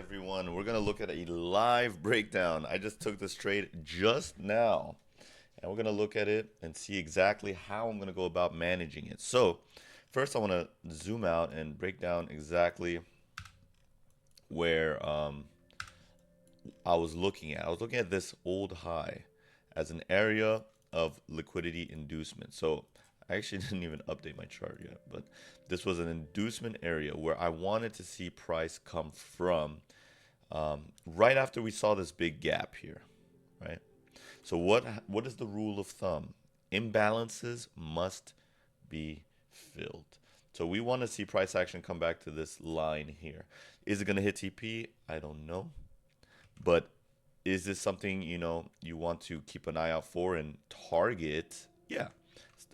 everyone. We're going to look at a live breakdown. I just took this trade just now, and we're going to look at it and see exactly how I'm going to go about managing it. So, first I want to zoom out and break down exactly where I was looking at. I was looking at this old high as an area of liquidity inducement. So, I actually didn't even update my chart yet, but this was an inducement area where I wanted to see price come from right after we saw this big gap here, right? So what is the rule of thumb? Imbalances must be filled. So we want to see price action come back to this line here. Is it going to hit TP? I don't know. But is this something, you want to keep an eye out for and target? Yeah,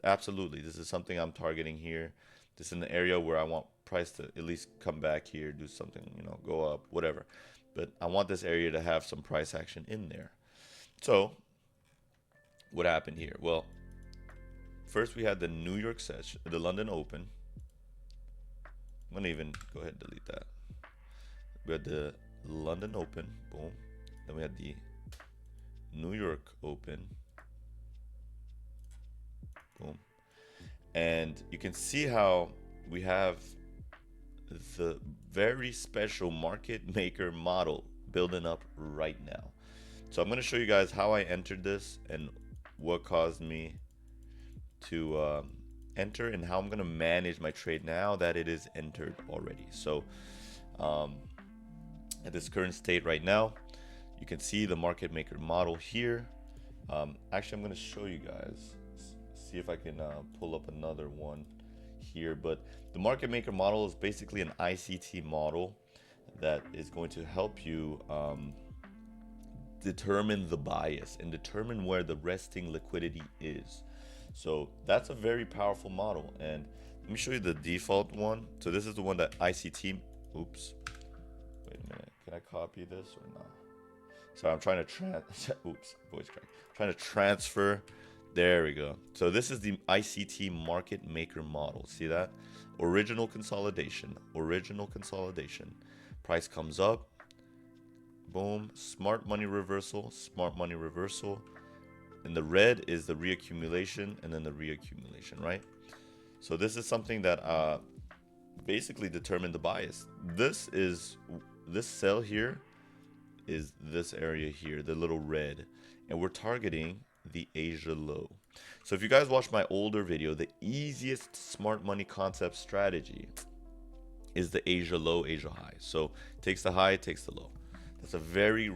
absolutely. This is something I'm targeting here. This is an area where I want price to at least come back here, do something, go up, whatever. But I want this area to have some price action in there. So what happened here? Well, first we had the New York session, the London Open. I'm gonna even go ahead and delete that. We had the London Open, boom. Then we had the New York Open, boom. And you can see how we have the very special market maker model building up right now. So I'm going to show you guys how I entered this and what caused me to enter and how I'm going to manage my trade now that it is entered already. So at this current state right now, you can see the market maker model here. Actually, I'm going to show you guys, see if I can pull up another one here. But the market maker model is basically an ICT model that is going to help you determine the bias and determine where the resting liquidity is. So that's a very powerful model. And let me show you the default one. So this is the one that ICT, oops, wait a minute, can I copy this or not? So I'm trying to voice crack. Trying to transfer. There we go. So this is the ICT market maker model. See that? Original consolidation. Price comes up. Boom. Smart money reversal. And the red is the reaccumulation and then the reaccumulation, right? So this is something that basically determined the bias. This cell here is this area here, the little red. And we're targeting the Asia low. So if you guys watch my older video, the easiest smart money concept strategy is the Asia low, Asia high. So takes the high, takes the low. That's a very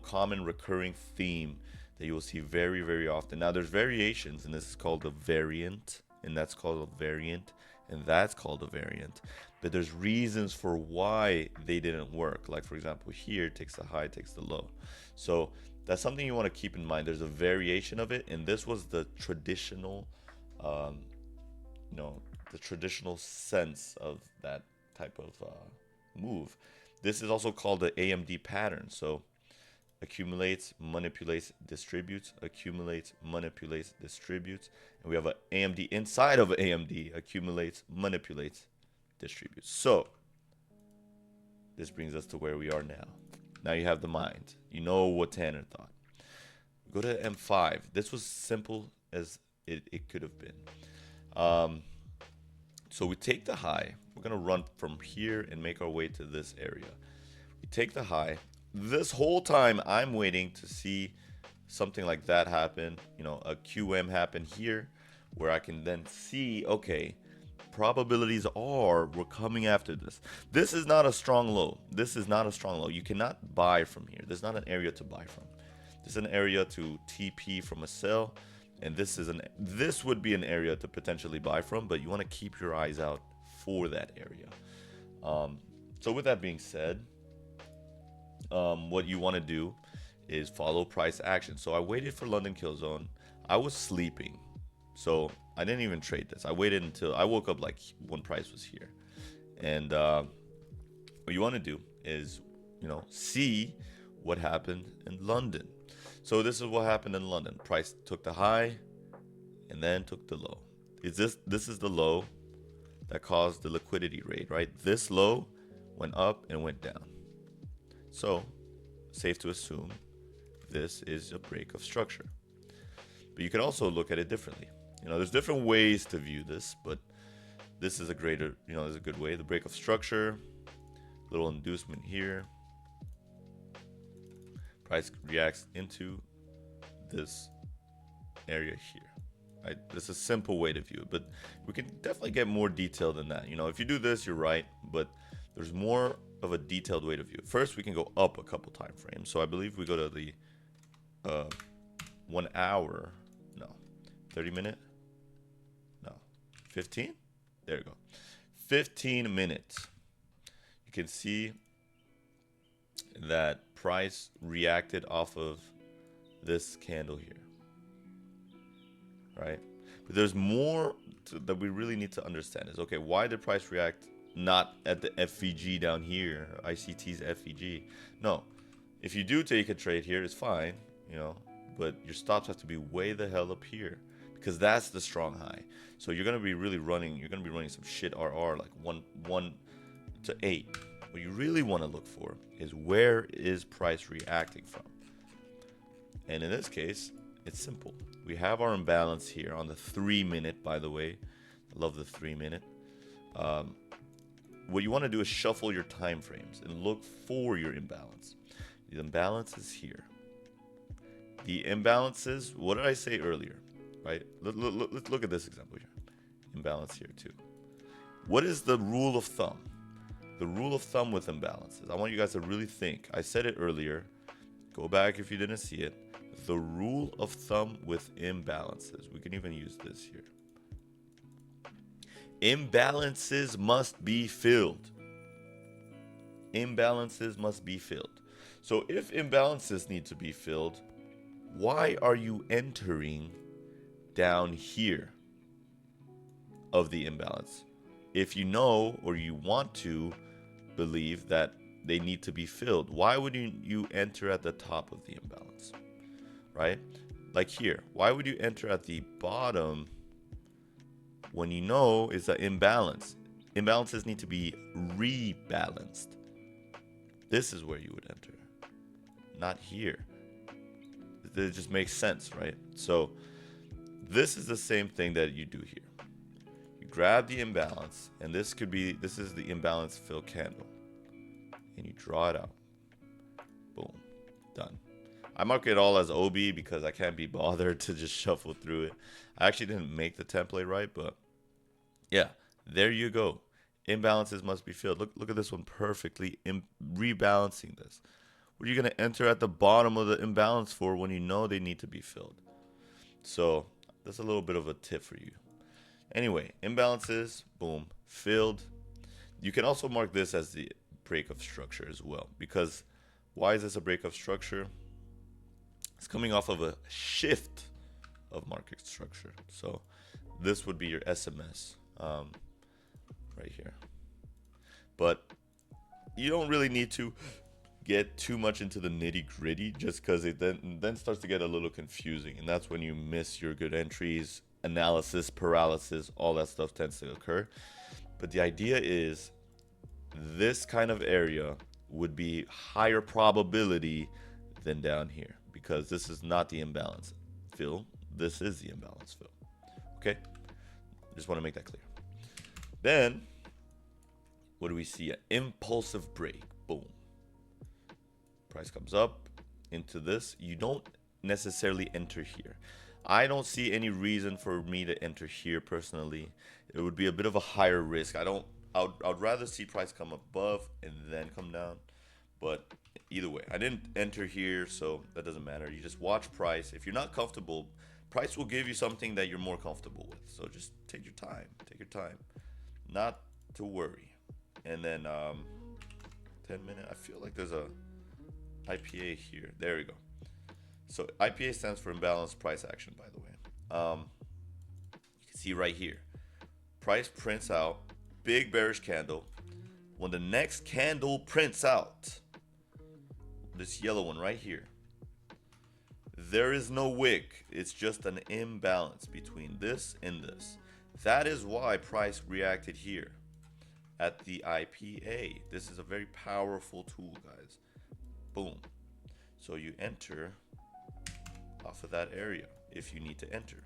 common recurring theme that you will see very, very often. Now there's variations, and this is called a variant, and that's called a variant, and that's called a variant. But there's reasons for why they didn't work. Like for example, here takes the high, takes the low. So that's something you want to keep in mind. There's a variation of it, and this was the traditional, the traditional sense of that type of move. This is also called the AMD pattern. So accumulates, manipulates, distributes, accumulates, manipulates, distributes, and we have an AMD inside of AMD, accumulates, manipulates, distributes. So this brings us to where we are now. Now you have the mind. You know what Tanner thought. Go to M5. This was simple as it could have been. So we take the high. We're going to run from here and make our way to this area. We take the high. This whole time I'm waiting to see something like that happen. A QM happen here where I can then see, okay, probabilities are we're coming after this. This is not a strong low. You cannot buy from here. There's not an area to buy from. There's an area to TP from a sell, and this would be an area to potentially buy from, but you want to keep your eyes out for that area. So with that being said, what you want to do is follow price action. So I waited for London kill zone. I was sleeping, so I didn't even trade this. I waited until I woke up like when price was here. And what you want to do is, see what happened in London. So this is what happened in London. Price took the high and then took the low. This is the low that caused the liquidity raid, right? This low went up and went down. So safe to assume this is a break of structure. But you can also look at it differently. There's different ways to view this, but this is a greater, is a good way. The break of structure, little inducement here. Price reacts into this area here. Right? This is a simple way to view it, but we can definitely get more detailed than that. If you do this, you're right, but there's more of a detailed way to view it. First, we can go up a couple time frames. So I believe we go to the 1 hour, no, 30 minute, no, 15. There you go, 15 minutes. You can see that price reacted off of this candle here, right? But there's more that we really need to understand is, okay, why did price react not at the FVG down here, ICT's FVG? No, if you do take a trade here, it's fine, but your stops have to be way the hell up here, because that's the strong high. So you're gonna be running some shit RR like 1 to 8. What you really want to look for is, where is price reacting from? And in this case, it's simple. We have our imbalance here on the 3 minute, by the way. I love the 3 minute. What you want to do is shuffle your time frames and look for your imbalance. The imbalance is here. The imbalances, what did I say earlier? Right? Let's look at this example here. Imbalance here too. What is the rule of thumb? The rule of thumb with imbalances. I want you guys to really think. I said it earlier. Go back if you didn't see it. The rule of thumb with imbalances. We can even use this here. Imbalances must be filled. Imbalances must be filled. So if imbalances need to be filled, why are you entering down here of the imbalance? If you know, or you want to believe that they need to be filled, why would you enter at the top of the imbalance, right? Like here, why would you enter at the bottom when you know it's an imbalance? Imbalances need to be rebalanced. This is where you would enter, not here. It just makes sense, right? So this is the same thing that you do here. Grab the imbalance, and this is the imbalance fill candle, and you draw it out. Boom, done. I mark it all as OB because I can't be bothered to just shuffle through it. I actually didn't make the template right, but yeah, there you go. Imbalances must be filled. Look at this one, perfectly rebalancing this. What are you going to enter at the bottom of the imbalance for when you know they need to be filled? So that's a little bit of a tip for you. Anyway, imbalances, boom, filled. You can also mark this as the break of structure as well, because why is this a break of structure? It's coming off of a shift of market structure. So this would be your SMS right here. But you don't really need to get too much into the nitty gritty, just because it then starts to get a little confusing, and that's when you miss your good entries. Analysis paralysis, all that stuff tends to occur. But the idea is, this kind of area would be higher probability than down here, because this is not the imbalance fill, this is the imbalance fill. Okay, just want to make that clear. Then what do we see? An impulsive break. Boom, price comes up into this. You don't necessarily enter here. I don't see any reason for me to enter here personally. It would be a bit of a higher risk. I'd rather see price come above and then come down. But either way, I didn't enter here, so that doesn't matter. You just watch price. If you're not comfortable, price will give you something that you're more comfortable with. So just take your time. Take your time. Not to worry. And then 10 minute. I feel like there's a IPA here. There we go. So IPA stands for imbalanced price action, by the way. You can see right here, price prints out, big bearish candle. When the next candle prints out, this yellow one right here, there is no wick. It's just an imbalance between this and this. That is why price reacted here at the IPA. This is a very powerful tool, guys. Boom. So you enter off of that area if you need to enter.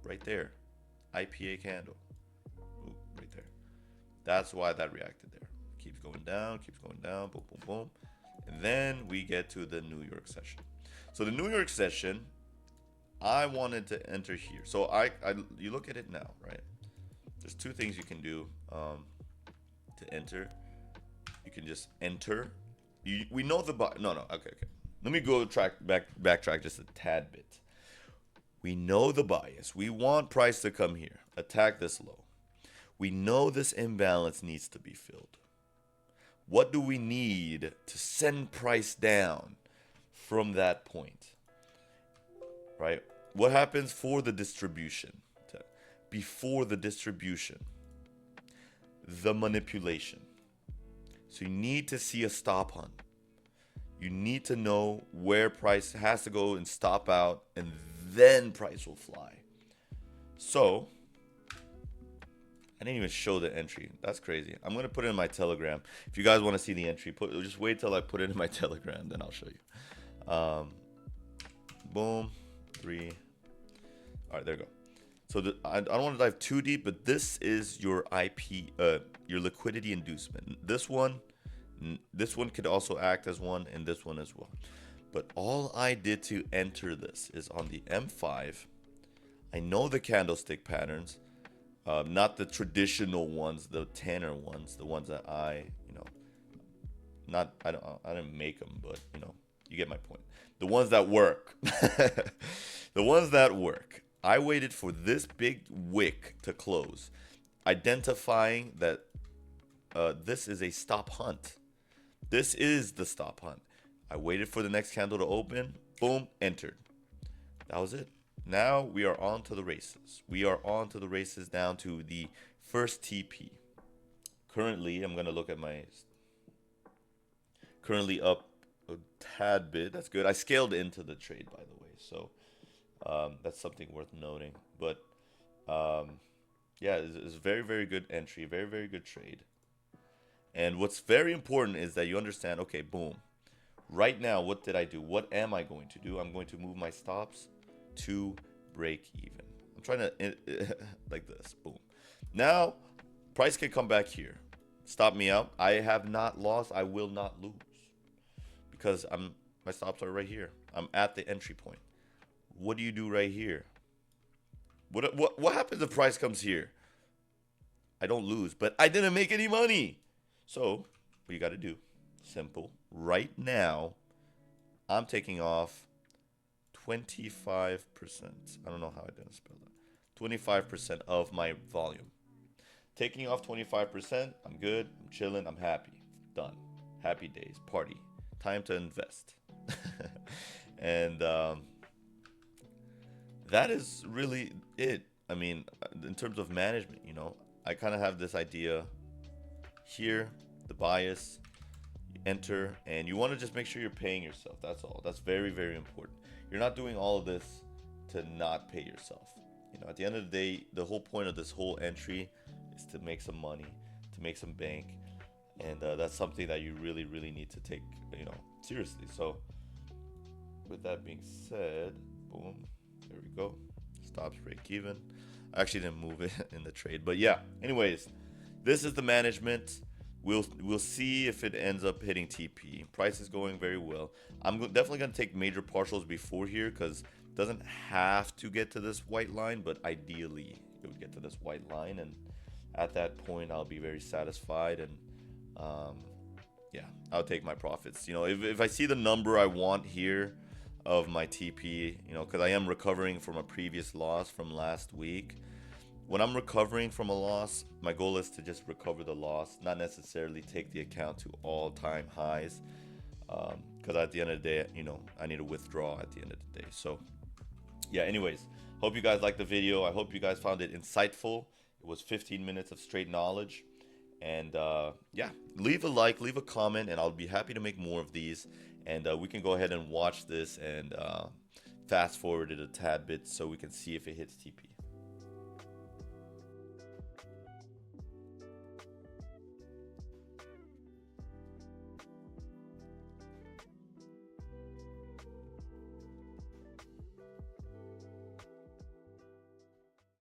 Right there. IPA candle. Ooh, right there. That's why that reacted there. Keeps going down, boom, boom, boom. And then we get to the New York session. So the New York session, I wanted to enter here. So you look at it now, right? There's two things you can do to enter. You can just enter. We know the buy. No, okay. Let me go backtrack just a tad bit. We know the bias. We want price to come here, attack this low. We know this imbalance needs to be filled. What do we need to send price down from that point? Right? What happens for the distribution? Before the distribution, the manipulation. So you need to see a stop hunt. You need to know where price has to go and stop out, and then price will fly. So I didn't even show the entry. That's crazy. I'm gonna put it in my Telegram. If you guys want to see the entry, just wait till I put it in my Telegram, then I'll show you. Boom, 3. All right, there you go. So I don't want to dive too deep, but this is your your liquidity inducement. This one could also act as one, and this one as well. But all I did to enter this is on the M5. I know the candlestick patterns, not the traditional ones, the Tanner ones, the ones that I didn't make them, but you get my point. The ones that work, the ones that work. I waited for this big wick to close, identifying that this is a stop hunt. This is the stop hunt. I waited for the next candle to open. Boom, entered. That was it. Now we are on to the races. We are on to the races down to the first TP. Currently, I'm going to look at my... Currently up a tad bit. That's good. I scaled into the trade, by the way. So that's something worth noting. But yeah, it's very, very good entry. Very, very good trade. And what's very important is that you understand, okay, boom. Right now, what did I do? What am I going to do? I'm going to move my stops to break even. I'm trying to, like this, boom. Now, price can come back here. Stop me out. I have not lost. I will not lose. Because my stops are right here. I'm at the entry point. What do you do right here? What happens if price comes here? I don't lose, but I didn't make any money. So, what you got to do? Simple. Right now, I'm taking off 25%. I don't know how I didn't spell that. 25% of my volume. Taking off 25%. I'm good. I'm chilling. I'm happy. Done. Happy days. Party. Time to invest. And that is really it. I mean, in terms of management, I kind of have this idea here, the bias. Enter, and you want to just make sure you're paying yourself. That's all. That's very, very important. You're not doing all of this to not pay yourself. At the end of the day, the whole point of this whole entry is to make some money, to make some bank, and that's something that you really, really need to take, seriously. So, with that being said, boom, there we go. Stops break even. I actually didn't move it in the trade, but yeah. Anyways, this is the management. We'll see if it ends up hitting TP. Price is going very well. I'm definitely going to take major partials before here because it doesn't have to get to this white line, but ideally it would get to this white line, and at that point I'll be very satisfied, and yeah, I'll take my profits. If I see the number I want here of my TP, because I am recovering from a previous loss from last week. When I'm recovering from a loss, my goal is to just recover the loss, not necessarily take the account to all-time highs. Because at the end of the day, I need to withdraw at the end of the day. So, yeah, anyways, hope you guys liked the video. I hope you guys found it insightful. It was 15 minutes of straight knowledge. And, yeah, leave a like, leave a comment, and I'll be happy to make more of these. And we can go ahead and watch this and fast forward it a tad bit so we can see if it hits TP.